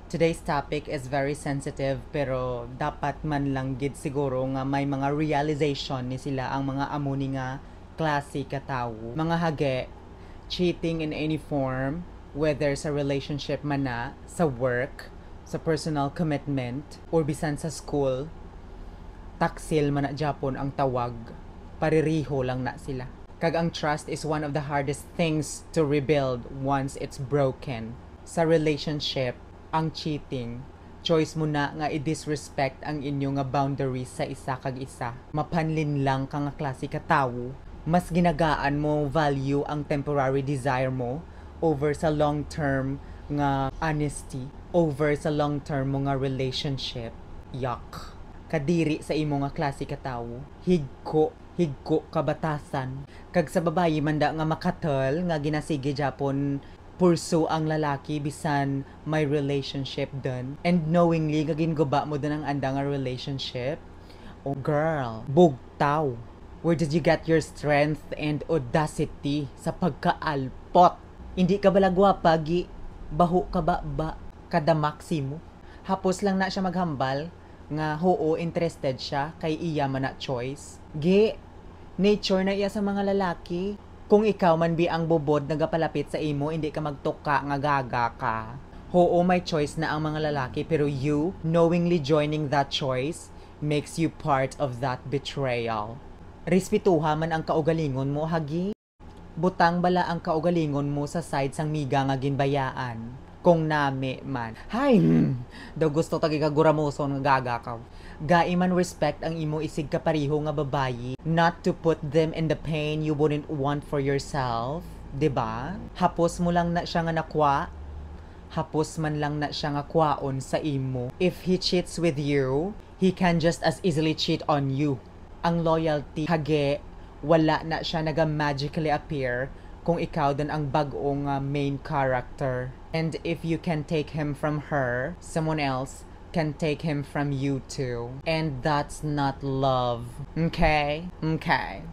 Today's topic is very sensitive pero dapat man lang gid siguro nga may mga realization ni sila ang mga amo ni nga klase ka tawo. Mga hage, cheating in any form, whether sa relationship man na, sa work, sa personal commitment, or bisan sa school, taksil man na Japon ang tawag, paririho lang na sila. Kag ang trust is one of the hardest things to rebuild once it's broken. Sa relationship, ang cheating, choice mo na nga i-disrespect ang inyo nga boundaries sa isa kag isa. Mapanlin lang ka nga klase ka tawo, mas ginagaan mo value ang temporary desire mo over sa long-term nga honesty, over sa long-term mo nga relationship. Yuck. Kadiri sa imo nga klase ka tawo, higko kabatasan. Kag sa babayi manda nga makatal nga ginasige Japon pursue ang lalaki bisan may relationship dun, and knowingly nga ginguba mo dun ang anda nga relationship. Oh girl, bugtaw. Where did you get your strength and audacity sa pagkaalpot? Hindi ka bala gwapa, gi baho ka ba kada maksimo. Hapos lang na siya maghambal nga hoo interested siya kay iya man na choice. Gi, nature na iya sa mga lalaki. Kung ikaw man bi ang bubod nagapalapit sa imo, hindi ka magtuka nga gaga ka. Oo, may choice na ang mga lalaki, pero you, knowingly joining that choice, makes you part of that betrayal. Respetuha man ang kaugalingon mo, hagi. Butang bala ang kaugalingon mo sa side sang miga nga ginbayaan. Kung nami man. Hay, daw gusto tagi ka guramoson nga gaga ka. Gai man respect ang imo isig kapariho nga babayi, not to put them in the pain you wouldn't want for yourself, 'di ba? Hapos mo lang na siya nga nakwa, hapos man lang na siya nga kwaon sa imo. If he cheats with you, he can just as easily cheat on you. Ang loyalty, hage, wala na siya naga-magically appear kung ikaw din ang bagong main character. And if you can take him from her, someone else can take him from you too. And that's not love. Okay? Okay.